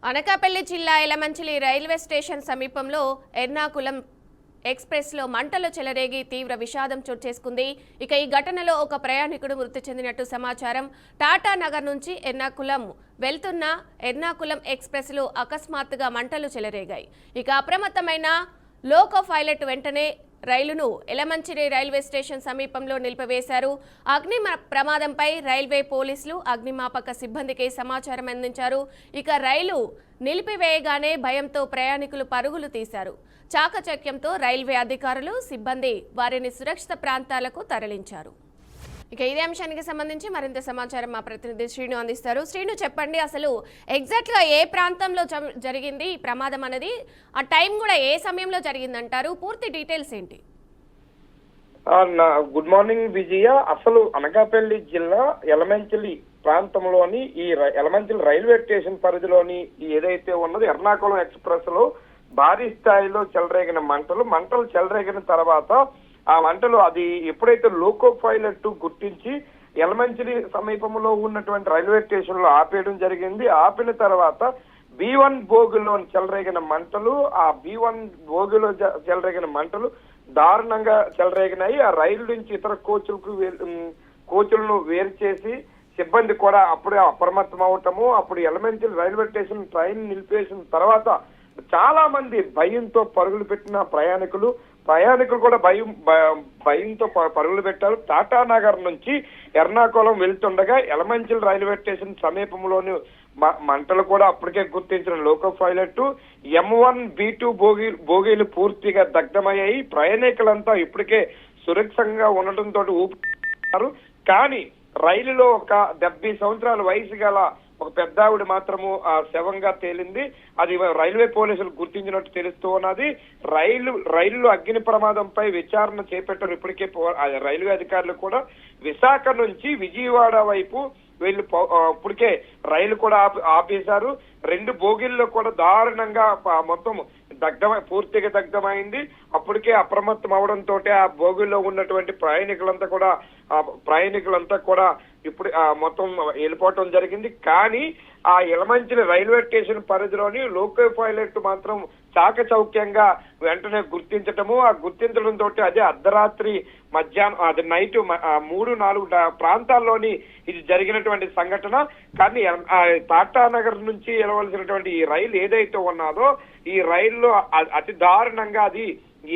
అనకాపల్లి జిల్లా Yelamanchili railway station సమీపంలో ఎర్నాకులం ఎక్స్‌ప్రెస్‌లో మంటలు చెలరేగి తీవ్ర విషాదం చోటు చేసుకుంది. ఇక ఈ ఘటనలో ఒక ప్రయాణికుడు మృతి చెందినట్టు సమాచారం. టాటా నగర్ నుంచి ఎర్నాకులం వెళ్తున్న ఎర్నాకులం ఎక్స్‌ప్రెస్‌లో అకస్మాత్తుగా మంటలు చెలరేగాయి. ఇక అప్రమత్తమైన లోకో పైలట్ వెంటనే రైలును ఎలమంచిలి రైల్వే స్టేషన్ సమీపంలో నిలిపివేశారు. అగ్ని ప్రమాదంపై రైల్వే పోలీసులు అగ్నిమాపక సిబ్బందికి సమాచారం అందించారు. ఇక రైలు నిలిపివేయగానే భయంతో ప్రయాణికులు పరుగులు తీశారు. చాకచక్యంతో రైల్వే అధికారులు సిబ్బంది వారిని సురక్షిత ప్రాంతాలకు తరలించారు. ఇక ఇదే అంశానికి సంబంధించి మరింత సమాచారం మా ప్రతినిధి శ్రీను అందిస్తారు. శ్రీను, చెప్పండి, అసలు ఎగ్జాక్ట్గా ఏ ప్రాంతంలో జరిగింది ఈ ప్రమాదం అనేది, ఆ టైం కూడా ఏ సమయంలో జరిగిందంటారు, పూర్తి డీటెయిల్స్ ఏంటి? గుడ్ మార్నింగ్ విజయ. అసలు అనకాపల్లి జిల్లా ఎలమంచిలి ప్రాంతంలోని ఈ ఎలమంచిలి రైల్వే స్టేషన్ పరిధిలోని ఏదైతే ఉన్నదో ఎర్నాకుళం ఎక్స్‌ప్రెస్ లో భారీ స్థాయిలో చెలరేగిన మంటలు చెలరేగిన తర్వాత ఆ మంటలు అది ఎప్పుడైతే లోకో పైలట్ గుర్తించి ఎలమంచిలి సమీపంలో ఉన్నటువంటి రైల్వే స్టేషన్ లో ఆపేయడం జరిగింది. ఆపిన తర్వాత B1 బోగిలో చెలరేగిన మంటలు, ఆ B1 బోగిలో చెలరేగిన మంటలు దారుణంగా చెలరేగినాయి. ఆ రైలు నుంచి ఇతర కోచులను వేరు చేసి సిబ్బంది కూడా అప్పుడే అప్రమత్తం అవటము, అప్పుడు ఎలమంచిలి రైల్వే స్టేషన్ ట్రైన్ నిలిపేసిన తర్వాత చాలా మంది భయంతో పరుగులు పెట్టిన ప్రయాణికులు కూడా భయంతో పరుగులు పెట్టారు. టాటా నగర్ నుంచి ఎర్నాకుళం వెళ్తుండగా ఎలమంచిలి రైల్వే స్టేషన్ సమీపంలోని మంటలు కూడా అప్పటికే గుర్తించిన లోకో పైలట్ M1 B2 బోగీలు పూర్తిగా దగ్ధమయ్యాయి. ప్రయాణికులంతా ఇప్పటికే సురక్షితంగా ఉండటంతో ఊపిరి. కానీ రైలులో ఒక 70 సంవత్సరాల వయసు గల ఒక పెద్ద ఆవిడ మాత్రము ఆ శవంగా తేలింది. అది రైల్వే పోలీసులు గుర్తించినట్టు తెలుస్తూ ఉన్నది. రైలు అగ్ని ప్రమాదంపై విచారణ చేపట్టారు. ఇప్పటికే రైల్వే అధికారులు కూడా విశాఖ నుంచి విజయవాడ వైపు వీళ్ళు ఇప్పటికే రైలు కూడా ఆపేశారు. 2 బోగిల్లో కూడా దారుణంగా మొత్తం పూర్తిగా దగ్ధమైంది. అప్పటికే అప్రమత్తం అవడంతో ఆ బోగిల్లో ఉన్నటువంటి ప్రయాణికులంతా కూడా ఇప్పుడు మొత్తం వెళ్ళిపోవటం జరిగింది. కానీ ఆ ఎలమంచిలి రైల్వే స్టేషన్ పరిధిలోని లోకో పైలట్ మాత్రం చాకచౌక్యంగా వెంటనే గుర్తించటము, ఆ గుర్తించడంతో అదే అర్ధరాత్రి మధ్యాహ్నం అది నైట్ 3-4 ప్రాంతాల్లోని ఇది జరిగినటువంటి సంఘటన. కానీ టాటా నగర్ నుంచి వెళ్ళవలసినటువంటి ఈ రైలు ఏదైతే ఉన్నదో ఈ రైల్లో అతి దారుణంగా అది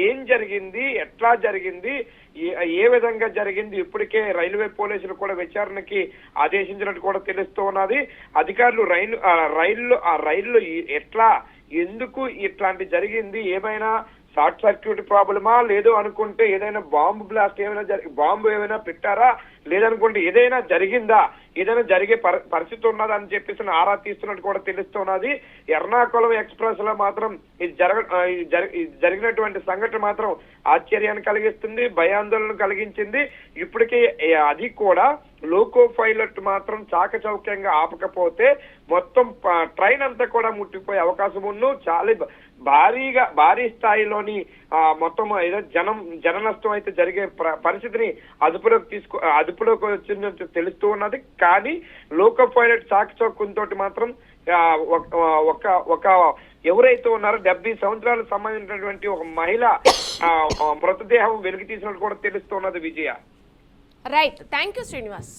ఏం జరిగింది, ఎట్లా జరిగింది, ఏ విధంగా జరిగింది ఇప్పటికే రైల్వే పోలీసులు కూడా విచారణకి ఆదేశించినట్టు కూడా తెలుస్తూ ఉన్నది. అధికారులు రైల్లో ఎట్లా ఎందుకు ఇట్లాంటి జరిగింది, ఏమైనా షార్ట్ సర్క్యూట్ ప్రాబ్లమా, లేదు అనుకుంటే ఏదైనా బాంబు బ్లాస్ట్ బాంబు ఏమైనా పెట్టారా, లేదనుకుంటే ఏదైనా జరిగిందా, ఏదైనా జరిగే పరిస్థితి ఉన్నదా అని చెప్పేసి ఆరా తీస్తున్నట్టు కూడా తెలుస్తున్నది. ఎర్నాకుళం ఎక్స్‌ప్రెస్ లో మాత్రం జరిగినటువంటి సంఘటన మాత్రం ఆశ్చర్యాన్ని కలిగిస్తుంది, భయాందోళన కలిగించింది. ఇప్పటికే అది కూడా లోకో పైలట్ మాత్రం చాకచౌక్యంగా ఆపకపోతే మొత్తం ట్రైన్ అంతా కూడా ముట్టిపోయే అవకాశం ఉన్ను. చాలా భారీ స్థాయిలోని మొత్తం ఏదో జన నష్టం అయితే జరిగే పరిస్థితిని అదుపులోకి వచ్చినట్టు తెలుస్తూ ఉన్నది. కానీ లోకో పైలట్ చాకచౌక్యంతో మాత్రం ఒక ఎవరైతే ఉన్నారో 70 సంవత్సరాలకు సంబంధించినటువంటి ఒక మహిళ మృతదేహం వెలికి తీసినట్టు కూడా తెలుస్తున్నది Vijaya. Right, thank you Srinivas.